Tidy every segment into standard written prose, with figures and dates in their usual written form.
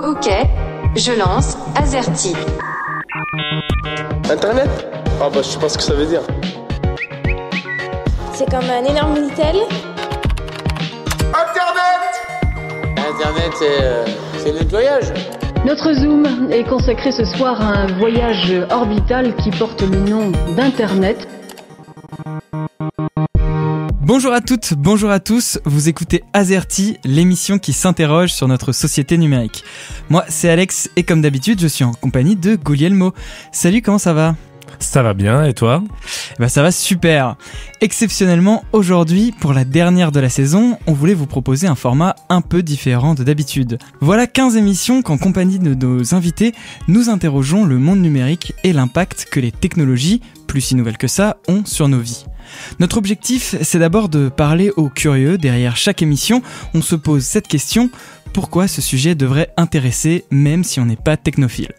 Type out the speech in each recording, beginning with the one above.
Ok, je lance Azerty. Internet? Ah bah je sais pas ce que ça veut dire. C'est comme un énorme Minitel. Internet, c'est le nettoyage. Notre Zoom est consacré ce soir à un voyage orbital qui porte le nom d'Internet. Bonjour à toutes, bonjour à tous, vous écoutez Azerty, l'émission qui s'interroge sur notre société numérique. Moi, c'est Alex et comme d'habitude, je suis en compagnie de Guglielmo. Salut, comment ça va ? Ça va bien, et toi ? Ça va super. Exceptionnellement, aujourd'hui, pour la dernière de la saison, on voulait vous proposer un format un peu différent de d'habitude. Voilà 15 émissions qu'en compagnie de nos invités, nous interrogeons le monde numérique et l'impact que les technologies, plus si nouvelles que ça, ont sur nos vies. Notre objectif, c'est d'abord de parler aux curieux. Derrière chaque émission, on se pose cette question: pourquoi ce sujet devrait intéresser, même si on n'est pas technophile ?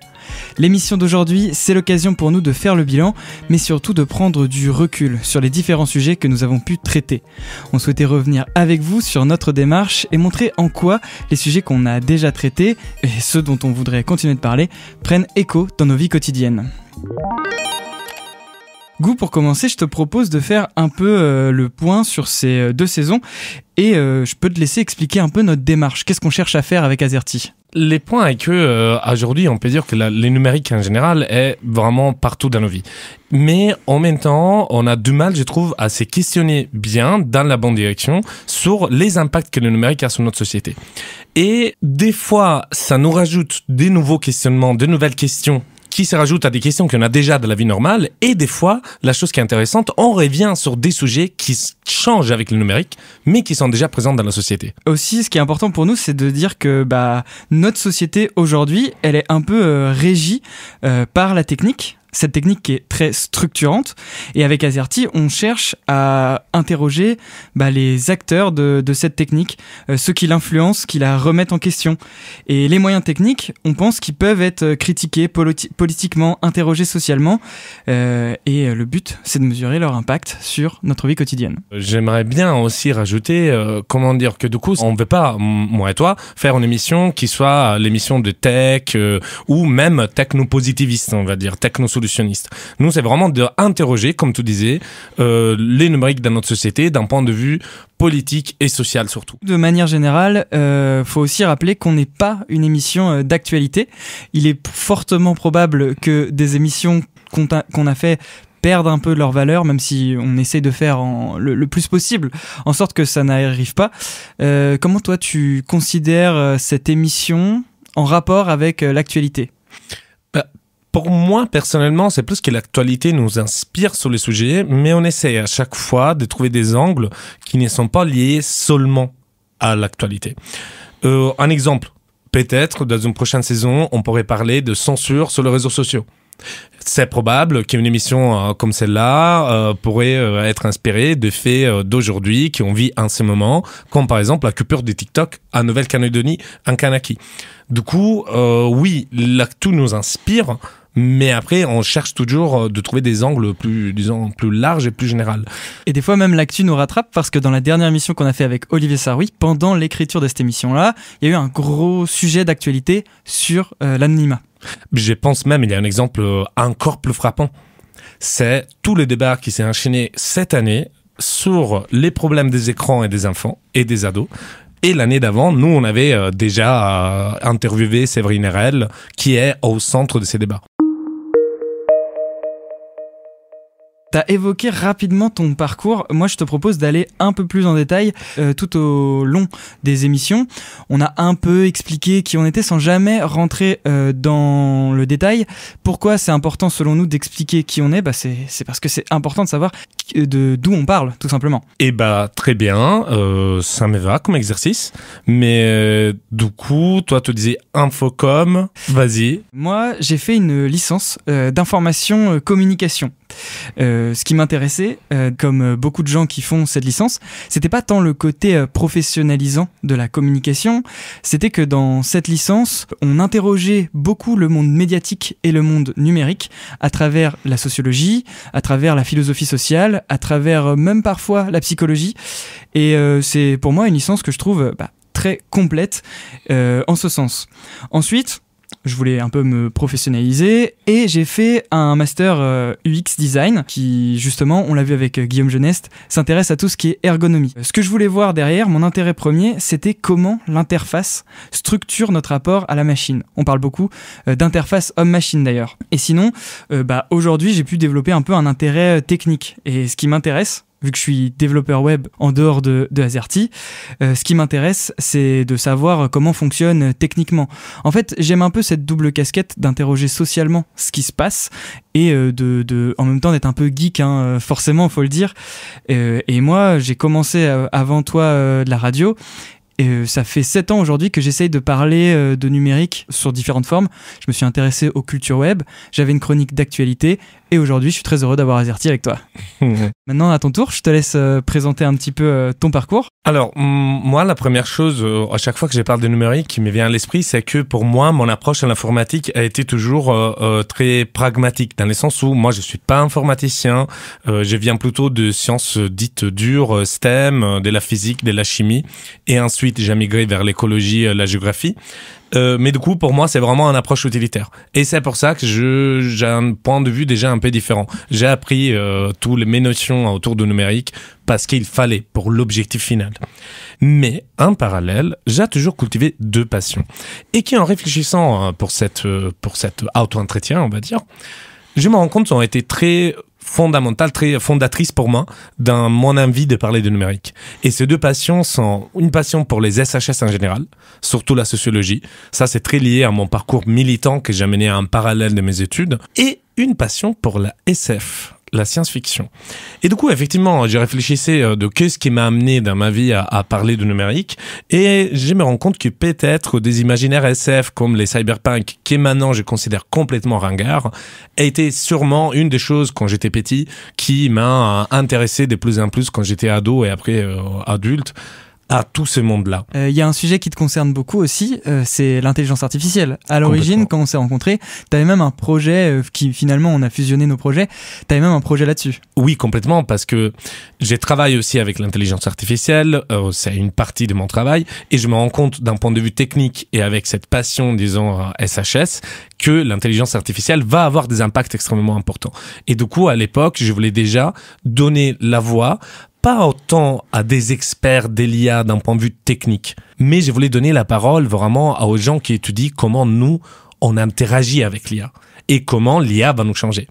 L'émission d'aujourd'hui, c'est l'occasion pour nous de faire le bilan, mais surtout de prendre du recul sur les différents sujets que nous avons pu traiter. On souhaitait revenir avec vous sur notre démarche et montrer en quoi les sujets qu'on a déjà traités, et ceux dont on voudrait continuer de parler, prennent écho dans nos vies quotidiennes. Gou, pour commencer, je te propose de faire un peu le point sur ces 2 saisons et je peux te laisser expliquer un peu notre démarche. Qu'est-ce qu'on cherche à faire avec Azerty ? Les points est que aujourd'hui, on peut dire que les numériques en général est vraiment partout dans nos vies. Mais en même temps, on a du mal, je trouve, à se questionner bien dans la bonne direction sur les impacts que le numérique a sur notre société. Et des fois, ça nous rajoute des nouveaux questionnements, de nouvelles questions qui se rajoutent à des questions qu'on a déjà de la vie normale. Et des fois, la chose qui est intéressante, on revient sur des sujets qui changent avec le numérique, mais qui sont déjà présents dans la société. Aussi, ce qui est important pour nous, c'est de dire que notre société aujourd'hui, elle est un peu régie par la technique. Cette technique qui est très structurante. Et avec Azerty, on cherche à interroger les acteurs de cette technique, ceux qui l'influencent, qui la remettent en question. Et les moyens techniques, on pense qu'ils peuvent être critiqués politiquement, interrogés socialement. Et le but, c'est de mesurer leur impact sur notre vie quotidienne. J'aimerais bien aussi rajouter, que du coup, on ne veut pas, moi et toi, faire une émission qui soit l'émission de tech ou même techno-positiviste, on va dire, techno-solutionniste. Nous, c'est vraiment d'interroger, comme tu disais, les numériques dans notre société d'un point de vue politique et social surtout. De manière générale, faut aussi rappeler qu'on n'est pas une émission d'actualité. Il est fortement probable que des émissions qu'on a fait perdent un peu de leur valeur, même si on essaye de faire le plus possible, en sorte que ça n'arrive pas. Comment toi, tu considères cette émission en rapport avec l'actualité ? Pour moi, personnellement, c'est plus que l'actualité nous inspire sur les sujets, mais on essaie à chaque fois de trouver des angles qui ne sont pas liés seulement à l'actualité. Un exemple, peut-être dans une prochaine saison, on pourrait parler de censure sur les réseaux sociaux. C'est probable qu'une émission comme celle-là pourrait être inspirée de faits d'aujourd'hui qui on vit en ce moment, comme par exemple la coupure de TikTok en Nouvelle-Calédonie, en Kanaki. Du coup, oui, l'actu nous inspire, mais après, on cherche toujours de trouver des angles plus larges et plus généraux. Et des fois, même l'actu nous rattrape parce que dans la dernière émission qu'on a fait avec Olivier Saroui, pendant l'écriture de cette émission-là, il y a eu un gros sujet d'actualité sur l'anonymat. Je pense même, il y a un exemple encore plus frappant. C'est tout le débat qui s'est enchaîné cette année sur les problèmes des écrans et des enfants et des ados. Et l'année d'avant, nous, on avait déjà interviewé Séverine Erel, qui est au centre de ces débats. T'as évoqué rapidement ton parcours. Moi, je te propose d'aller un peu plus en détail tout au long des émissions. On a un peu expliqué qui on était sans jamais rentrer dans le détail. Pourquoi c'est important, selon nous, d'expliquer qui on est ? C'est parce que c'est important de savoir d'où on parle, tout simplement. Et très bien. Ça me va comme exercice. Mais du coup, toi, tu disais Infocom. Vas-y. Moi, j'ai fait une licence d'information communication. Ce qui m'intéressait, comme beaucoup de gens qui font cette licence, c'était pas tant le côté professionnalisant de la communication, c'était que dans cette licence, on interrogeait beaucoup le monde médiatique et le monde numérique à travers la sociologie, à travers la philosophie sociale, à travers même parfois la psychologie. Et c'est pour moi une licence que je trouve très complète en ce sens. Ensuite, je voulais un peu me professionnaliser et j'ai fait un master UX design qui, justement, on l'a vu avec Guillaume Geneste, s'intéresse à tout ce qui est ergonomie. Ce que je voulais voir derrière, mon intérêt premier, c'était comment l'interface structure notre rapport à la machine. On parle beaucoup d'interface homme-machine d'ailleurs. Et sinon, aujourd'hui, j'ai pu développer un peu un intérêt technique. Et ce qui m'intéresse, vu que je suis développeur web en dehors de Azerty, ce qui m'intéresse, c'est de savoir comment fonctionne techniquement. En fait, j'aime un peu cette double casquette d'interroger socialement ce qui se passe et en même temps d'être un peu geek, forcément, faut le dire. Et moi, j'ai commencé avant toi de la radio. Et ça fait 7 ans aujourd'hui que j'essaye de parler de numérique sur différentes formes. Je me suis intéressé aux cultures web, j'avais une chronique d'actualité et aujourd'hui je suis très heureux d'avoir Azerty avec toi. Maintenant à ton tour, je te laisse présenter un petit peu ton parcours. Alors moi la première chose, à chaque fois que je parle de numérique qui me vient à l'esprit, c'est que pour moi mon approche à l'informatique a été toujours très pragmatique, dans le sens où moi je suis pas informaticien, je viens plutôt de sciences dites dures, STEM, de la physique, de la chimie, et ensuite j'ai migré vers l'écologie, la géographie. Mais du coup, pour moi, c'est vraiment une approche utilitaire. Et c'est pour ça que j'ai un point de vue déjà un peu différent. J'ai appris toutes mes notions autour du numérique parce qu'il fallait pour l'objectif final. Mais, en parallèle, j'ai toujours cultivé 2 passions. Et qui, en réfléchissant pour cette auto-entretien, on va dire, je me rends compte qu'elles ont été très fondamentale, très fondatrice pour moi dans mon envie de parler de numérique. Et ces 2 passions sont une passion pour les SHS en général, surtout la sociologie. Ça, c'est très lié à mon parcours militant que j'ai mené en parallèle de mes études. Et une passion pour la SF, la science-fiction. Et du coup, effectivement, j'ai réfléchissé de qu'est-ce qui m'a amené dans ma vie à parler de numérique, et je me rends compte que peut-être des imaginaires SF comme les cyberpunk, qui maintenant je considère complètement ringards, a été sûrement une des choses quand j'étais petit qui m'a intéressé de plus en plus quand j'étais ado et après adulte, à tout ce monde-là. Il y a un sujet qui te concerne beaucoup aussi, c'est l'intelligence artificielle. À l'origine, quand on s'est rencontrés, t'avais même un projet qui finalement on a fusionné nos projets, t'avais même un projet là-dessus. Oui, complètement, parce que j'ai travaillé aussi avec l'intelligence artificielle, c'est une partie de mon travail, et je me rends compte d'un point de vue technique et avec cette passion, disons, SHS, que l'intelligence artificielle va avoir des impacts extrêmement importants. Et du coup, à l'époque, je voulais déjà donner la voix pas autant à des experts de l'IA d'un point de vue technique, mais je voulais donner la parole vraiment aux gens qui étudient comment nous, on interagit avec l'IA et comment l'IA va nous changer.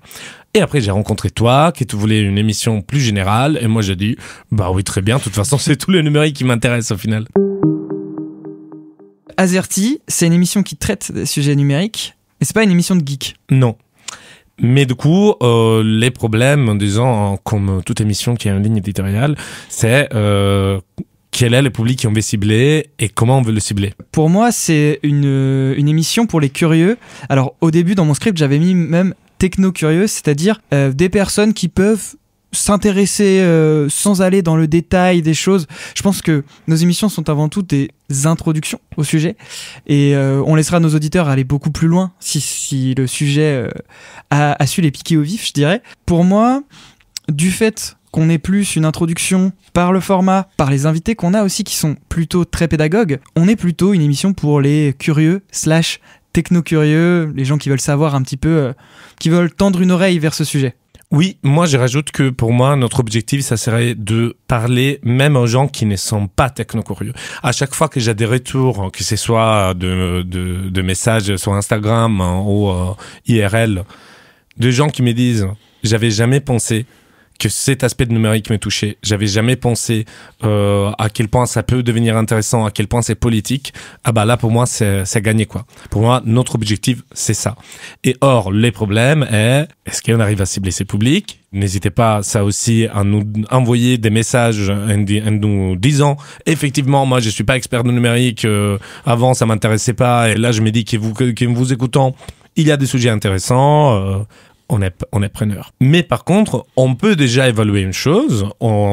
Et après, j'ai rencontré toi, qui tu voulais une émission plus générale, et moi j'ai dit, bah oui, très bien, de toute façon, c'est tout le numérique qui m'intéresse au final. Azerty, c'est une émission qui traite des sujets numériques, mais c'est pas une émission de geek. Non. Mais du coup, les problèmes, en disant, comme toute émission qui a une ligne éditoriale, c'est quel est le public qu'on veut cibler et comment on veut le cibler. Pour moi, c'est une émission pour les curieux. Alors, au début, dans mon script, j'avais mis même techno-curieux, c'est-à-dire des personnes qui peuvent s'intéresser sans aller dans le détail des choses. Je pense que nos émissions sont avant tout des introductions au sujet et on laissera nos auditeurs aller beaucoup plus loin si le sujet a su les piquer au vif, je dirais. Pour moi, du fait qu'on ait plus une introduction par le format, par les invités qu'on a aussi qui sont plutôt très pédagogues, on est plutôt une émission pour les curieux / techno-curieux, les gens qui veulent savoir un petit peu, qui veulent tendre une oreille vers ce sujet. Oui, moi je rajoute que pour moi, notre objectif, ça serait de parler même aux gens qui ne sont pas techno-curieux. À chaque fois que j'ai des retours, que ce soit de messages sur Instagram ou IRL, de gens qui me disent « J'avais jamais pensé que cet aspect de numérique me touchait. J'avais jamais pensé à quel point ça peut devenir intéressant, à quel point c'est politique. » Ah bah là, pour moi, c'est gagné, quoi. Pour moi, notre objectif, c'est ça. Et or, les problèmes est-ce qu'on arrive à cibler ces publics? N'hésitez pas, ça aussi, à nous envoyer des messages en nous disant, effectivement, moi, je suis pas expert de numérique, avant, ça m'intéressait pas, et là, je me dis qu'en vous écoutant, il y a des sujets intéressants, on est preneur. Mais par contre, on peut déjà évaluer une chose.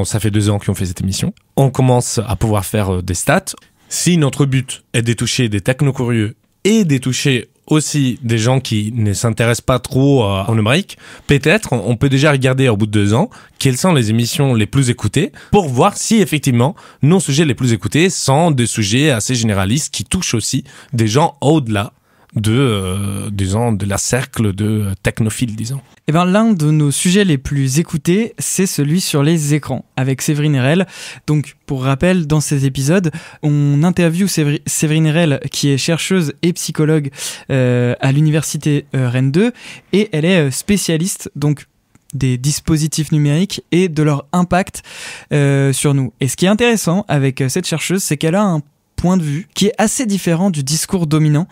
Ça fait 2 ans qu'on fait cette émission. On commence à pouvoir faire des stats. Si notre but est de toucher des techno-curieux et de toucher aussi des gens qui ne s'intéressent pas trop au numérique, peut-être on peut déjà regarder au bout de 2 ans quelles sont les émissions les plus écoutées pour voir si effectivement nos sujets les plus écoutés sont des sujets assez généralistes qui touchent aussi des gens au-delà de la cercle de technophiles, disons. Eh ben, l'un de nos sujets les plus écoutés, c'est celui sur les écrans, avec Séverine Erel. Donc, pour rappel, dans cet épisode, on interviewe Séverine Erel, qui est chercheuse et psychologue à l'université Rennes 2, et elle est spécialiste, donc, des dispositifs numériques et de leur impact sur nous. Et ce qui est intéressant avec cette chercheuse, c'est qu'elle a un point de vue qui est assez différent du discours dominant.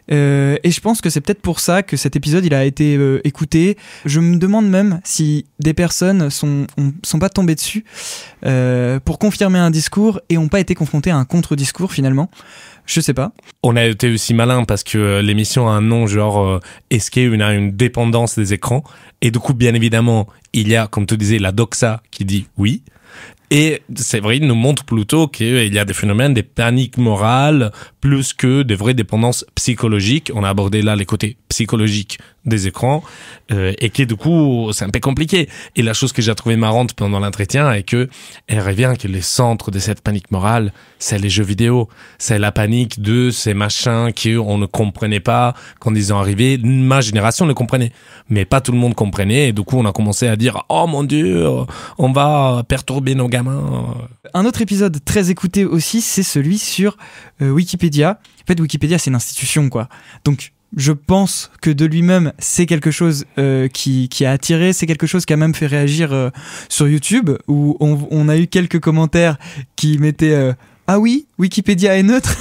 Et je pense que c'est peut-être pour ça que cet épisode il a été écouté. Je me demande même si des personnes sont pas tombées dessus pour confirmer un discours et n'ont pas été confrontées à un contre-discours finalement. Je sais pas. On a été aussi malin parce que l'émission a un nom genre est-ce qu'il y a une dépendance des écrans, et du coup bien évidemment il y a, comme tu disais, la doxa qui dit oui. Et c'est vrai, il nous montre plutôt qu'il y a des phénomènes, des paniques morales, plus que des vraies dépendances psychologiques. On a abordé là les côtés psychologiques des écrans, et qui du coup, c'est un peu compliqué. Et la chose que j'ai trouvée marrante pendant l'entretien est que elle revient que le centre de cette panique morale, c'est les jeux vidéo. C'est la panique de ces machins qu'on ne comprenait pas quand ils sont arrivés. Ma génération le comprenait, mais pas tout le monde comprenait. Et du coup, on a commencé à dire « Oh mon Dieu, on va perturber nos gamins ». Un autre épisode très écouté aussi, c'est celui sur Wikipédia. En fait, Wikipédia, c'est une institution, quoi. Donc, je pense que de lui-même, c'est quelque chose qui a attiré, c'est quelque chose qui a même fait réagir sur YouTube, où on a eu quelques commentaires qui mettaient ah oui, Wikipédia est neutre,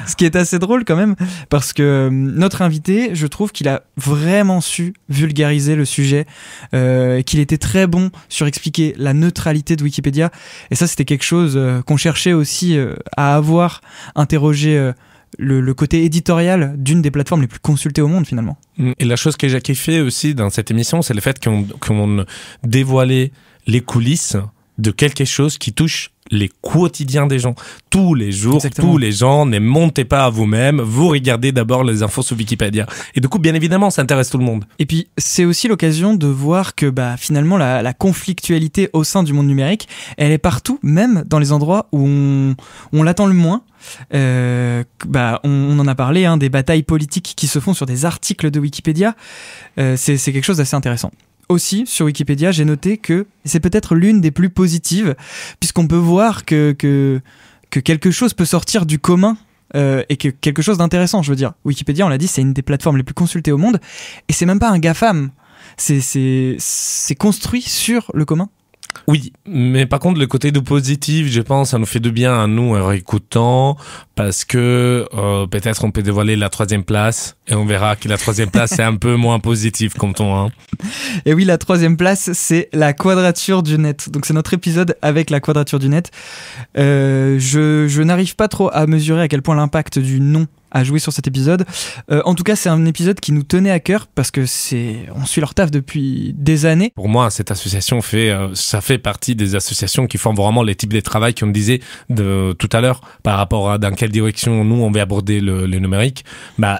ce qui est assez drôle quand même, parce que notre invité, je trouve qu'il a vraiment su vulgariser le sujet, qu'il était très bon sur expliquer la neutralité de Wikipédia, et ça c'était quelque chose qu'on cherchait aussi à avoir interrogé le côté éditorial d'une des plateformes les plus consultées au monde finalement. Et la chose que j'ai kiffé aussi dans cette émission, c'est le fait qu'on dévoilait les coulisses de quelque chose qui touche les quotidiens des gens. Tous les jours, Exactement. Tous les gens, ne montez pas à vous-même, vous regardez d'abord les infos sur Wikipédia. Et du coup, bien évidemment, ça intéresse tout le monde. Et puis, c'est aussi l'occasion de voir que finalement, la conflictualité au sein du monde numérique, elle est partout, même dans les endroits où on l'attend le moins. On en a parlé, des batailles politiques qui se font sur des articles de Wikipédia. C'est quelque chose d'assez intéressant. Aussi, sur Wikipédia, j'ai noté que c'est peut-être l'une des plus positives, puisqu'on peut voir que quelque chose peut sortir du commun et que quelque chose d'intéressant, je veux dire. Wikipédia, on l'a dit, c'est une des plateformes les plus consultées au monde, et c'est même pas un GAFAM, c'est construit sur le commun. Oui, mais par contre, le côté de positif, je pense, ça nous fait de bien à nous en réécoutant, parce que peut-être on peut dévoiler la 3e place, et on verra que la 3e place, c'est un peu moins positif comme ton. Et oui, la 3e place, c'est la quadrature du net. Donc c'est notre épisode avec la quadrature du net. Je n'arrive pas trop à mesurer à quel point l'impact du nom a joué sur cet épisode. En tout cas, c'est un épisode qui nous tenait à cœur parce que on suit leur taf depuis des années. Pour moi, cette association ça fait partie des associations qui font vraiment les types de travail qu'on disait tout à l'heure par rapport à dans quelle direction nous on veut aborder le numérique.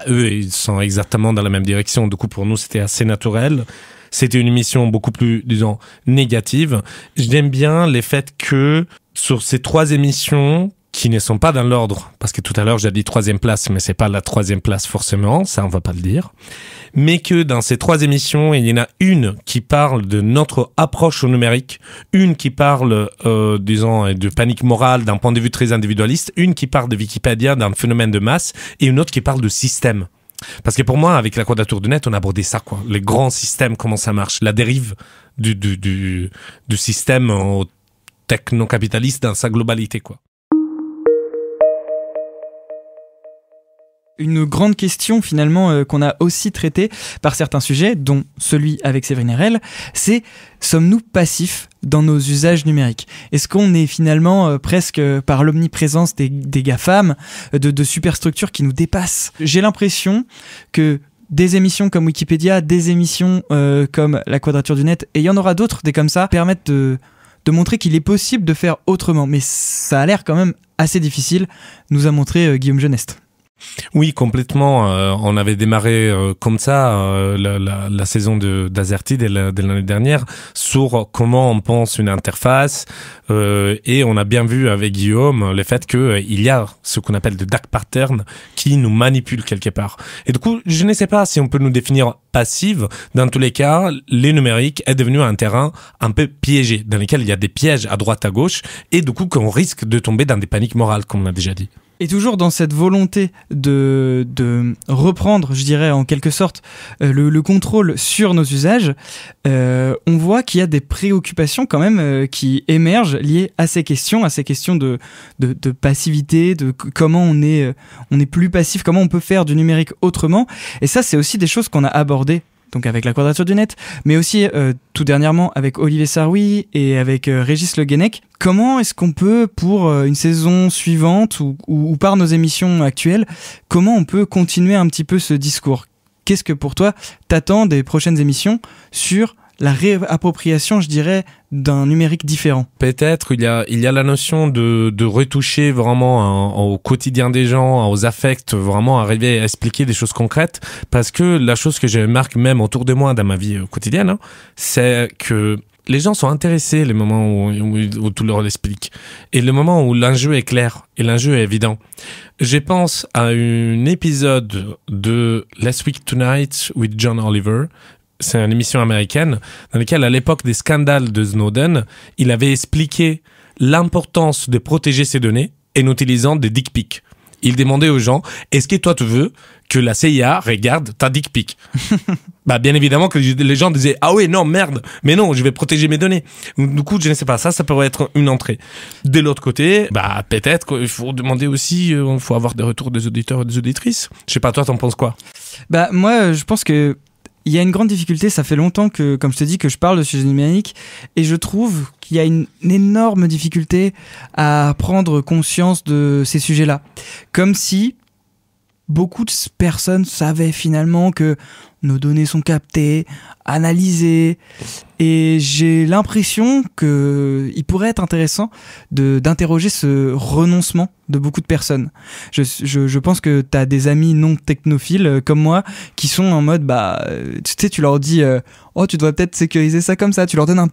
Eux, ils sont exactement dans la même direction. Du coup, pour nous, c'était assez naturel. C'était une émission beaucoup plus, disons, négative. J'aime bien les faits que sur ces 3 émissions qui ne sont pas dans l'ordre, parce que tout à l'heure j'ai dit 3e place, mais c'est pas la 3e place forcément, ça on va pas le dire, mais que dans ces 3 émissions, il y en a une qui parle de notre approche au numérique, une qui parle, disons, de panique morale d'un point de vue très individualiste, une qui parle de Wikipédia d'un phénomène de masse, et une autre qui parle de système. Parce que pour moi, avec la quadrature du net, on a abordé ça, quoi. Les grands systèmes, comment ça marche, la dérive du système techno-capitaliste dans sa globalité, quoi. Une grande question finalement qu'on a aussi traitée par certains sujets, dont celui avec Séverine Erel, c'est sommes-nous passifs dans nos usages numériques ? Est-ce qu'on est finalement presque par l'omniprésence des GAFAM, de superstructures qui nous dépassent ? J'ai l'impression que des émissions comme Wikipédia, des émissions comme la quadrature du net, et il y en aura d'autres, des comme ça, permettent de montrer qu'il est possible de faire autrement. Mais ça a l'air quand même assez difficile, nous a montré Guillaume Geneste. Oui, complètement. On avait démarré comme ça la saison d'Azerty de l'année dernière sur comment on pense une interface et on a bien vu avec Guillaume le fait qu'il y a ce qu'on appelle de dark pattern qui nous manipule quelque part. Et du coup, je ne sais pas si on peut nous définir passive. Dans tous les cas, les numériques est devenu un terrain un peu piégé dans lequel il y a des pièges à droite à gauche et du coup qu'on risque de tomber dans des paniques morales, comme on a déjà dit. Et toujours dans cette volonté de reprendre, je dirais en quelque sorte, le contrôle sur nos usages, on voit qu'il y a des préoccupations quand même qui émergent liées à ces questions de passivité, de comment on est plus passif, comment on peut faire du numérique autrement. Et ça, c'est aussi des choses qu'on a abordées donc avec la Quadrature du Net, mais aussi tout dernièrement avec Olivier Sarroui et avec Régis Le Guenec. Comment est-ce qu'on peut, pour une saison suivante ou par nos émissions actuelles, comment on peut continuer un petit peu ce discours ? Qu'est-ce que pour toi t'attends des prochaines émissions sur la réappropriation, je dirais, d'un numérique différent? Peut-être il y a la notion de retoucher vraiment au quotidien des gens, aux affects, vraiment arriver à expliquer des choses concrètes, parce que la chose que je remarque même autour de moi dans ma vie quotidienne, c'est que les gens sont intéressés les moments où tout leur explique. Et le moment où l'enjeu est clair et l'enjeu est évident. Je pense à un épisode de Last Week Tonight with John Oliver. C'est une émission américaine dans laquelle, à l'époque des scandales de Snowden, il avait expliqué l'importance de protéger ses données en utilisant des dick pics. Il demandait aux gens, est-ce que toi tu veux que la CIA regarde ta dick pic? Bah, bien évidemment que les gens disaient, ah oui, non, merde, mais non, je vais protéger mes données. Du coup, je ne sais pas, ça pourrait être une entrée. De l'autre côté, bah, peut-être qu'il faut demander aussi, il faut avoir des retours des auditeurs et des auditrices. Je sais pas, toi, t'en penses quoi? Bah, moi, je pense que il y a une grande difficulté, ça fait longtemps que, comme je te dis, que je parle de sujet numérique, et je trouve qu'il y a une énorme difficulté à prendre conscience de ces sujets-là. Comme si beaucoup de personnes savaient finalement que nos données sont captées, analysées, et j'ai l'impression qu'il pourrait être intéressant d'interroger ce renoncement de beaucoup de personnes. Je pense que tu as des amis non technophiles comme moi qui sont en mode, tu sais, tu leur dis oh, tu devrais peut-être sécuriser ça comme ça, tu leur donnes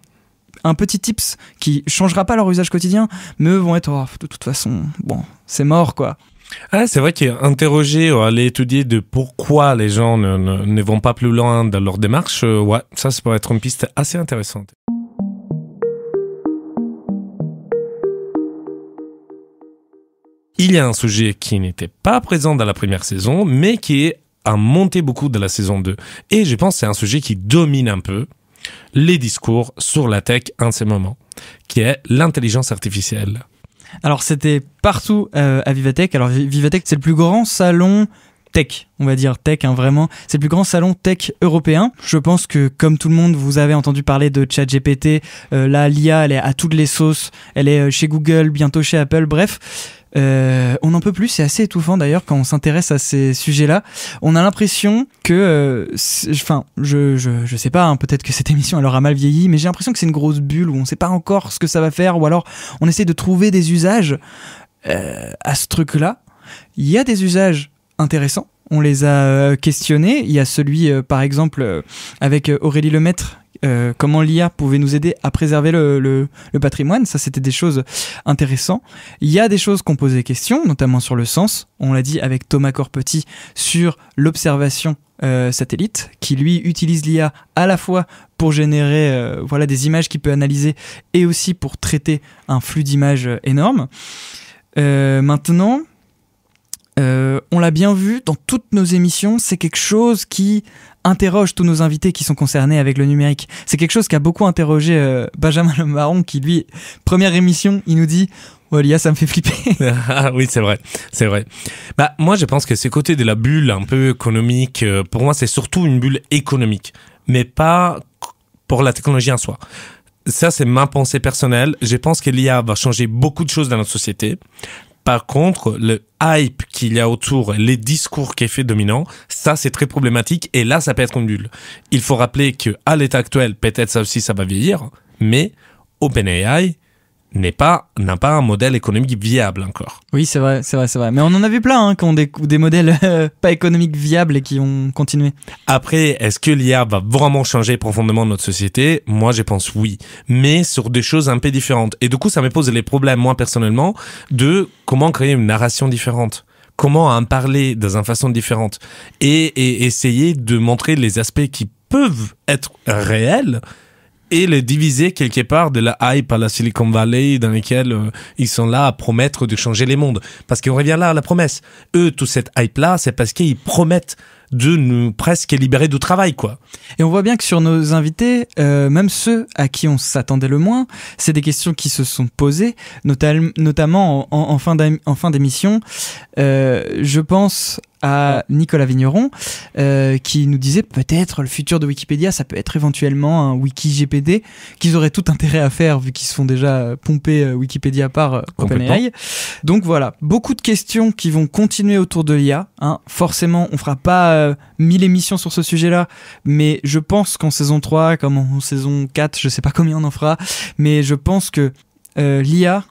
un petit tips qui changera pas leur usage quotidien, mais eux vont être de toute façon, bon, c'est mort quoi. Ah, c'est vrai qu'interroger ou aller étudier de pourquoi les gens ne vont pas plus loin dans leur démarche, ouais, ça pourrait être une piste assez intéressante. Il y a un sujet qui n'était pas présent dans la première saison, mais qui a monté beaucoup dans la saison 2. Et je pense que c'est un sujet qui domine un peu les discours sur la tech en ce moment, qui est l'intelligence artificielle. Alors c'était partout à Vivatech. Alors Vivatech, c'est le plus grand salon tech, on va dire tech, vraiment. C'est le plus grand salon tech européen. Je pense que comme tout le monde, vous avez entendu parler de ChatGPT. Là, l'IA, elle est à toutes les sauces. Elle est chez Google, bientôt chez Apple, bref. On n'en peut plus, c'est assez étouffant d'ailleurs quand on s'intéresse à ces sujets-là. On a l'impression que, je sais pas, peut-être que cette émission elle aura mal vieilli, mais j'ai l'impression que c'est une grosse bulle où on sait pas encore ce que ça va faire, ou alors on essaie de trouver des usages à ce truc-là. Il y a des usages intéressants, on les a questionnés. Il y a celui, par exemple, avec Aurélie Lemaître. Comment l'IA pouvait nous aider à préserver le patrimoine, ça c'était des choses intéressantes. Il y a des choses qu'on posait question, notamment sur le sens, on l'a dit avec Thomas Corpetti sur l'observation satellite, qui lui utilise l'IA à la fois pour générer des images qu'il peut analyser et aussi pour traiter un flux d'images énorme. Maintenant, on l'a bien vu dans toutes nos émissions, c'est quelque chose qui interroge tous nos invités qui sont concernés avec le numérique. C'est quelque chose qui a beaucoup interrogé Benjamin Lemarron, qui lui, première émission, il nous dit « Oh, l'IA, ça me fait flipper ». Ah oui, c'est vrai. Bah, moi, je pense que ce côté de la bulle un peu économique, pour moi, c'est surtout une bulle économique, mais pas pour la technologie en soi. Ça, c'est ma pensée personnelle. Je pense que l'IA va changer beaucoup de choses dans notre société. Par contre, le hype qu'il y a autour, les discours qui est fait dominant, ça c'est très problématique et là ça peut être une bulle. Il faut rappeler qu'à l'état actuel, peut-être ça aussi ça va vieillir, mais OpenAI n'a pas un modèle économique viable encore. Oui, c'est vrai. Mais on en a vu plein qui ont des modèles pas économiques viables et qui ont continué. Après, est-ce que l'IA va vraiment changer profondément notre société ? Moi, je pense oui, mais sur des choses un peu différentes. Et du coup, ça me pose les problèmes, moi personnellement, de comment créer une narration différente. Comment en parler dans une façon différente. Et essayer de montrer les aspects qui peuvent être réels et les diviser quelque part de la hype à la Silicon Valley dans laquelle ils sont là à promettre de changer les mondes. Parce qu'on revient là à la promesse. Eux, toute cette hype-là, c'est parce qu'ils promettent de nous presque libérer du travail, quoi. Et on voit bien que sur nos invités, même ceux à qui on s'attendait le moins, c'est des questions qui se sont posées, notamment en fin d'émission. Je pense à Nicolas Vigneron, qui nous disait peut-être le futur de Wikipédia, ça peut être éventuellement un WikiGPD, qu'ils auraient tout intérêt à faire vu qu'ils se font déjà pomper Wikipédia par OpenAI. Donc voilà, beaucoup de questions qui vont continuer autour de l'IA. Forcément, on fera pas 1000 émissions sur ce sujet-là, mais je pense qu'en saison 3, comme en saison 4, je sais pas combien on en fera, mais je pense que l'IA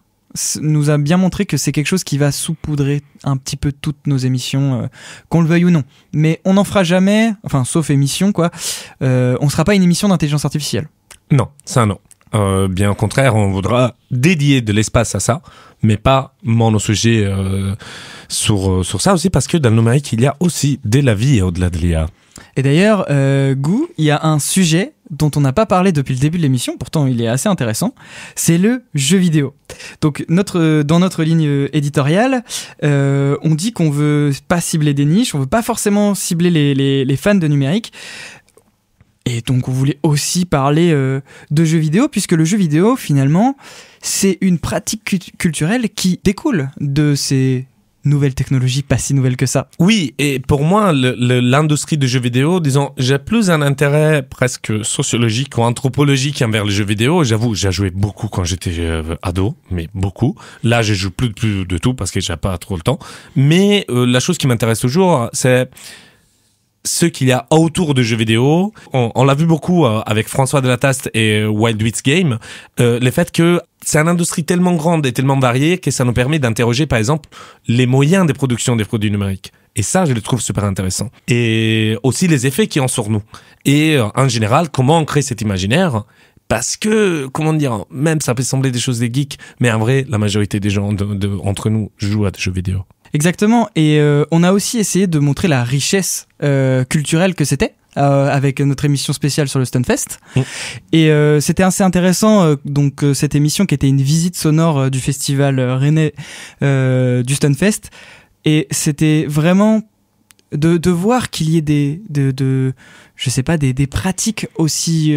nous a bien montré que c'est quelque chose qui va saupoudrer un petit peu toutes nos émissions, qu'on le veuille ou non. Mais on n'en fera jamais, enfin sauf émission quoi, on sera pas une émission d'intelligence artificielle. Non, ça non. Bien au contraire, on voudra dédier de l'espace à ça, mais pas monosujet sur ça aussi, parce que dans le numérique, il y a aussi de la vie au-delà de l'IA. Et d'ailleurs, Gou, il y a un sujet dont on n'a pas parlé depuis le début de l'émission, pourtant il est assez intéressant, c'est le jeu vidéo. Donc dans notre ligne éditoriale, on dit qu'on veut pas cibler des niches, on veut pas forcément cibler les fans de numérique. Et donc on voulait aussi parler de jeux vidéo, puisque le jeu vidéo, finalement, c'est une pratique culturelle qui découle de ces nouvelles technologies, pas si nouvelles que ça. Oui, et pour moi, l'industrie du jeu vidéo, disons, j'ai plus un intérêt presque sociologique ou anthropologique envers les jeux vidéo. J'avoue, j'ai joué beaucoup quand j'étais ado, mais beaucoup. Là, je joue plus de tout parce que j'ai pas trop le temps. Mais la chose qui m'intéresse toujours, c'est ce qu'il y a autour de jeux vidéo. On l'a vu beaucoup avec François Delataste et Wild Wits Game, le fait que c'est une industrie tellement grande et tellement variée que ça nous permet d'interroger par exemple les moyens de production des produits numériques. Et ça, je le trouve super intéressant. Et aussi les effets qu'ils ont sur nous. Et en général, comment on crée cet imaginaire ? Parce que, comment dire, même ça peut sembler des choses des geeks, mais en vrai, la majorité des gens entre nous jouent à des jeux vidéo. Exactement, et on a aussi essayé de montrer la richesse culturelle que c'était avec notre émission spéciale sur le Stunfest. Et c'était assez intéressant, donc cette émission qui était une visite sonore du festival rennais du Stunfest, et c'était vraiment de voir qu'il y ait des pratiques aussi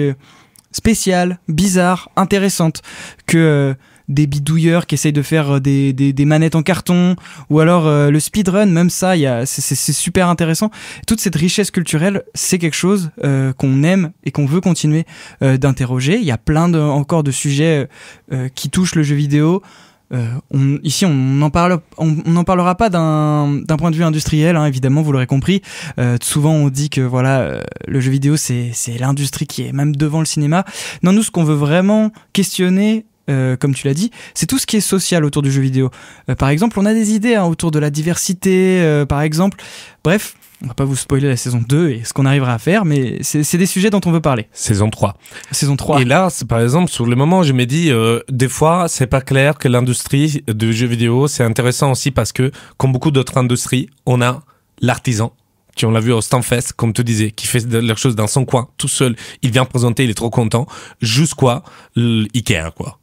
spéciales, bizarres, intéressantes que des bidouilleurs qui essayent de faire des manettes en carton, ou alors le speedrun, même ça, c'est super intéressant. Toute cette richesse culturelle, c'est quelque chose qu'on aime et qu'on veut continuer d'interroger. Il y a plein encore de sujets qui touchent le jeu vidéo. Ici, on n'en parlera pas d'un point de vue industriel, évidemment, vous l'aurez compris. Souvent, on dit que voilà, le jeu vidéo, c'est l'industrie qui est même devant le cinéma. Non, nous, ce qu'on veut vraiment questionner, comme tu l'as dit, c'est tout ce qui est social autour du jeu vidéo. Par exemple, on a des idées autour de la diversité, par exemple. Bref, on va pas vous spoiler la saison 2 et ce qu'on arrivera à faire, mais c'est des sujets dont on veut parler. Saison 3. Saison 3. Et là, par exemple, sur le moment, je me dis, des fois, c'est pas clair que l'industrie du jeu vidéo, c'est intéressant aussi parce que, comme beaucoup d'autres industries, on a l'artisan, qui on l'a vu au Stunfest, comme tu disais, qui fait leurs choses dans son coin, tout seul. Il vient présenter, il est trop content. Jusqu'à Ikea, quoi.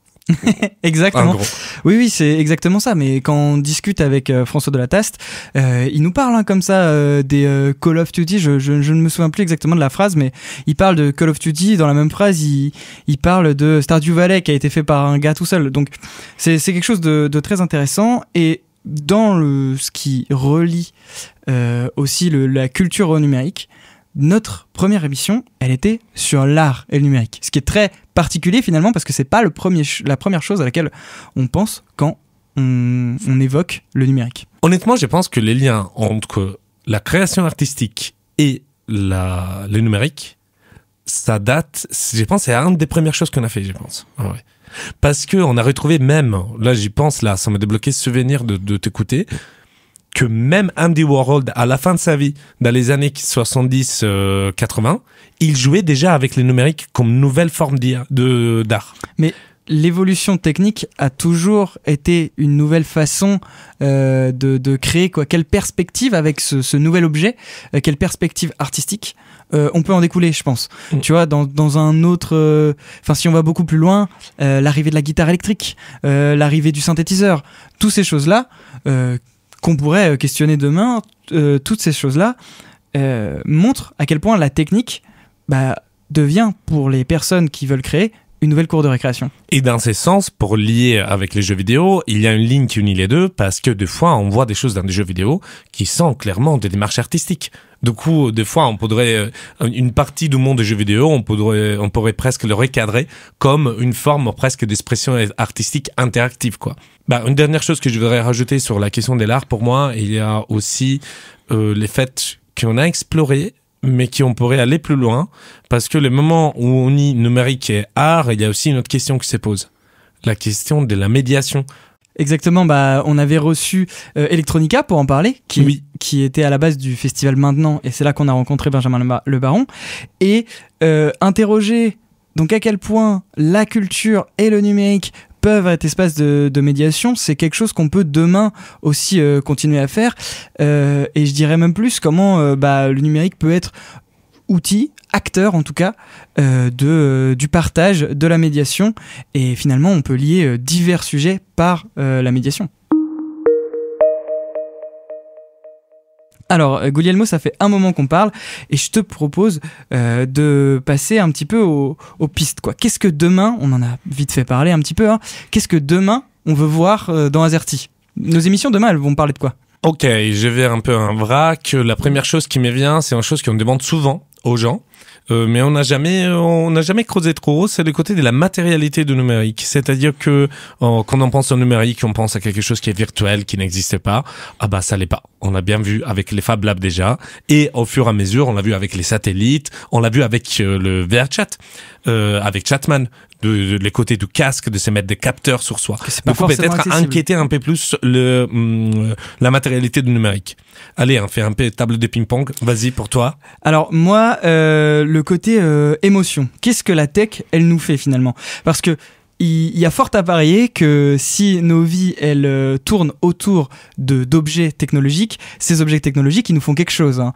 Exactement. Oui, c'est exactement ça. Mais quand on discute avec François Delataste, il nous parle comme ça des Call of Duty. Je ne me souviens plus exactement de la phrase, mais il parle de Call of Duty. Dans la même phrase, il parle de Stardew Valley qui a été fait par un gars tout seul. Donc c'est quelque chose de très intéressant. Et dans ce qui relie aussi la culture au numérique, notre première émission, elle était sur l'art et le numérique. Ce qui est très particulier finalement parce que c'est pas la première chose à laquelle on pense quand on évoque le numérique. Honnêtement, je pense que les liens entre la création artistique et le numérique, ça date, je pense, c'est une des premières choses qu'on a fait, je pense. Ouais. Parce que on a retrouvé même, là j'y pense, là, ça m'a débloqué ce souvenir de t'écouter, que même Andy Warhol, à la fin de sa vie, dans les années 70-80, il jouait déjà avec les numériques comme nouvelle forme d'art. Mais l'évolution technique a toujours été une nouvelle façon de créer quoi. Quelle perspective avec ce nouvel objet, quelle perspective artistique on peut en découler, je pense. Tu vois, dans un autre... Enfin, si on va beaucoup plus loin, l'arrivée de la guitare électrique, l'arrivée du synthétiseur, toutes ces choses-là... qu'on pourrait questionner demain, toutes ces choses-là montrent à quel point la technique devient, pour les personnes qui veulent créer, une nouvelle cour de récréation. Et dans ce sens, pour lier avec les jeux vidéo, il y a une ligne qui unit les deux, parce que des fois, on voit des choses dans des jeux vidéo qui sont clairement des démarches artistiques. Du coup, des fois, on pourrait, une partie du monde des jeux vidéo, on pourrait presque le recadrer comme une forme presque d'expression artistique interactive, quoi. Une dernière chose que je voudrais rajouter sur la question de l'art, pour moi, il y a aussi les faits qu'on a explorés, mais qu'on pourrait aller plus loin, parce que le moment où on dit numérique et art, il y a aussi une autre question qui se pose. La question de la médiation. Exactement, on avait reçu Electronica pour en parler, qui était à la base du festival Maintenant, et c'est là qu'on a rencontré Benjamin Le Baron, et interroger donc à quel point la culture et le numérique peuvent être espace de médiation, c'est quelque chose qu'on peut demain aussi continuer à faire, et je dirais même plus comment le numérique peut être outil, acteur en tout cas, du partage, de la médiation, et finalement on peut lier divers sujets par la médiation. Alors, Guglielmo, ça fait un moment qu'on parle et je te propose de passer un petit peu aux pistes, quoi. Qu'est-ce que demain, on en a vite fait parler un petit peu, hein, qu'est-ce que demain on veut voir dans Azerty? Nos émissions demain, elles vont parler de quoi? Ok, je vais un peu en vrac. La première chose qui me vient, c'est une chose qu'on demande souvent aux gens. Mais on n'a jamais creusé trop, c'est le côté de la matérialité du numérique. C'est-à-dire que quand on pense au numérique, on pense à quelque chose qui est virtuel, qui n'existe pas. Ça l'est pas. On l'a bien vu avec les Fab Labs déjà. Et au fur et à mesure, on l'a vu avec les satellites, on l'a vu avec le VRChat, avec Chatman, les côtés du casque, de se mettre des capteurs sur soi. Donc peut-être inquiéter un peu plus la matérialité du numérique. Allez, on fait un peu table de ping-pong. Vas-y, pour toi. Alors moi, le côté émotion. Qu'est-ce que la tech, elle nous fait finalement? Parce que il y a fort à parier que si nos vies, elles tournent autour d'objets technologiques, ces objets technologiques, ils nous font quelque chose. Hein.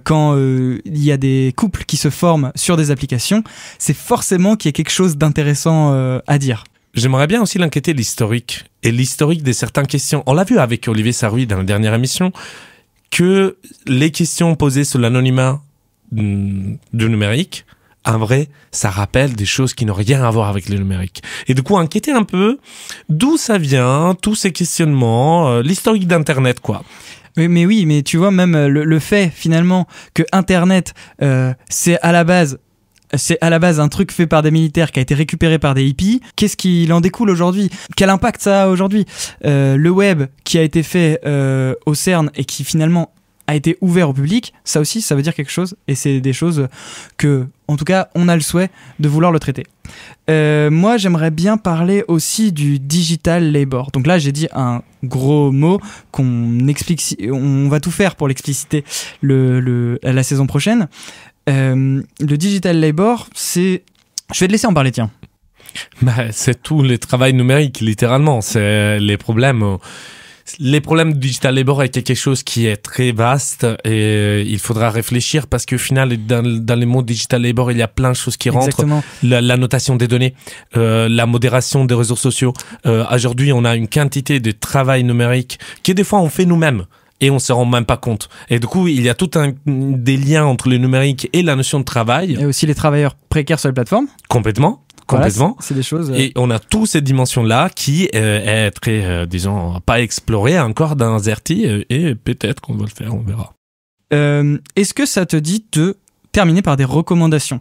Quand il y a des couples qui se forment sur des applications, c'est forcément qu'il y a quelque chose d'intéressant à dire. J'aimerais bien aussi l'inquiéter l'historique et l'historique de certaines questions. On l'a vu avec Olivier Sarruy dans la dernière émission, que les questions posées sur l'anonymat du numérique, en vrai, ça rappelle des choses qui n'ont rien à voir avec le numérique. Et du coup, inquiéter un peu d'où ça vient, tous ces questionnements, l'historique d'Internet, quoi. Mais oui, mais tu vois, même le fait, finalement, que Internet, c'est à la base un truc fait par des militaires qui a été récupéré par des hippies. Qu'est-ce qu'il en découle aujourd'hui? Quel impact ça a aujourd'hui? Le web qui a été fait au CERN et qui finalement a été ouvert au public, ça aussi, ça veut dire quelque chose. Et c'est des choses que, en tout cas, on a le souhait de vouloir le traiter. Moi, j'aimerais bien parler aussi du digital labor. Donc là, j'ai dit un gros mot on va tout faire pour l'expliciter la saison prochaine. Le digital labor, c'est... Je vais te laisser en parler, tiens. C'est tout le travail numérique, littéralement. C'est les problèmes. Les problèmes du digital labor est quelque chose qui est très vaste et il faudra réfléchir parce qu'au final, dans les mots digital labor, il y a plein de choses qui rentrent. La notation des données, la modération des réseaux sociaux. Aujourd'hui, on a une quantité de travail numérique que des fois on fait nous-mêmes. Et on se rend même pas compte. Et du coup, il y a tout des liens entre le numérique et la notion de travail. Et aussi les travailleurs précaires sur les plateformes. Complètement. Voilà, c'est des choses... Et on a toutes ces dimensions-là qui est très, disons, pas explorées encore dans Azerty. Et peut-être qu'on va le faire, on verra. Est-ce que ça te dit de terminer par des recommandations?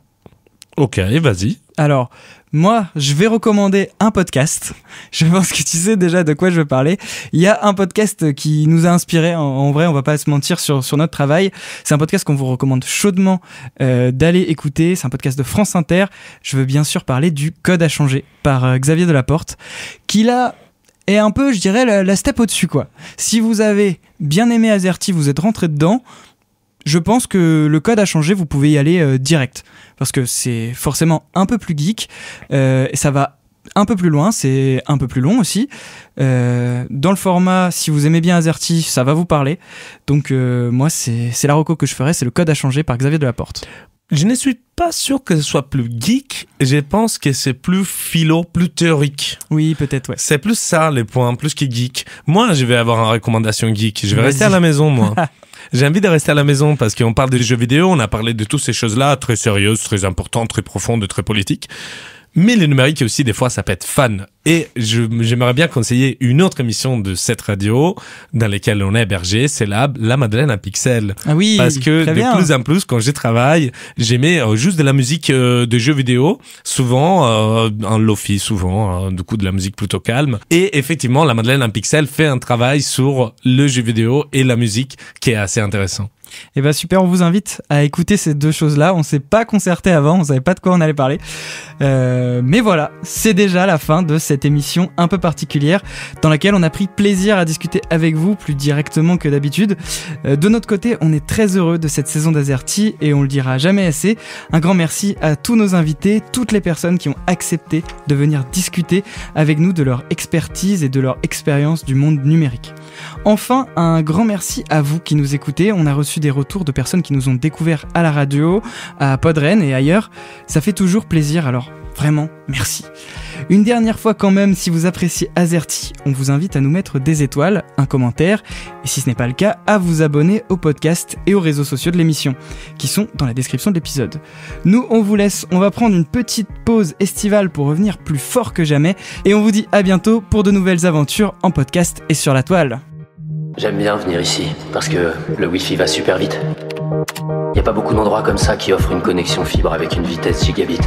Ok, vas-y. Alors, moi, je vais recommander un podcast. Je pense que tu sais déjà de quoi je veux parler. Il y a un podcast qui nous a inspiré. En vrai, on va pas se mentir sur notre travail. C'est un podcast qu'on vous recommande chaudement d'aller écouter. C'est un podcast de France Inter. Je veux bien sûr parler du Code à changer par Xavier Delaporte, qui là est un peu, je dirais, la step au-dessus, quoi. Si vous avez bien aimé Azerty, vous êtes rentré dedans, je pense que le Code à changer, vous pouvez y aller direct. Parce que c'est forcément un peu plus geek, et ça va un peu plus loin, c'est un peu plus long aussi. Dans le format, si vous aimez bien Azerty, ça va vous parler. Donc moi, c'est la reco que je ferais, c'est le Code à changer par Xavier Delaporte. Je ne suis pas sûr que ce soit plus geek. Je pense que c'est plus philo, plus théorique. Oui, peut-être, ouais. C'est plus ça, les points, plus que geek. Moi, je vais avoir une recommandation geek. Je vais Vas-y. rester à la maison, moi. J'ai envie de rester à la maison parce qu'on parle des jeux vidéo, on a parlé de toutes ces choses-là, très sérieuses, très importantes, très profondes, très politiques. Mais le numérique aussi, des fois, ça peut être fun. Et j'aimerais bien conseiller une autre émission de cette radio dans laquelle on est hébergé, c'est la Madeleine en pixel. Ah oui, parce que très de bien. plus en plus, quand je travaille, j'aimais juste de la musique de jeux vidéo, souvent en lofi, souvent, du coup de la musique plutôt calme. Et effectivement, la Madeleine en pixel fait un travail sur le jeu vidéo et la musique qui est assez intéressant. Et bah super, on vous invite à écouter ces deux choses-là. On s'est pas concerté avant, on savait pas de quoi on allait parler. Mais voilà, c'est déjà la fin de cette émission un peu particulière dans laquelle on a pris plaisir à discuter avec vous plus directement que d'habitude. De notre côté, on est très heureux de cette saison d'Azerty et on le dira jamais assez. Un grand merci à tous nos invités, toutes les personnes qui ont accepté de venir discuter avec nous de leur expertise et de leur expérience du monde numérique. Enfin, un grand merci à vous qui nous écoutez. On a reçu des retours de personnes qui nous ont découverts à la radio, à Podren et ailleurs. Ça fait toujours plaisir, alors vraiment, merci. Une dernière fois quand même, si vous appréciez Azerty, on vous invite à nous mettre des étoiles, un commentaire, et si ce n'est pas le cas, à vous abonner au podcast et aux réseaux sociaux de l'émission, qui sont dans la description de l'épisode. Nous, on vous laisse, on va prendre une petite pause estivale pour revenir plus fort que jamais, et on vous dit à bientôt pour de nouvelles aventures en podcast et sur la toile. J'aime bien venir ici, parce que le Wi-Fi va super vite. Y a pas beaucoup d'endroits comme ça qui offrent une connexion fibre avec une vitesse gigabit.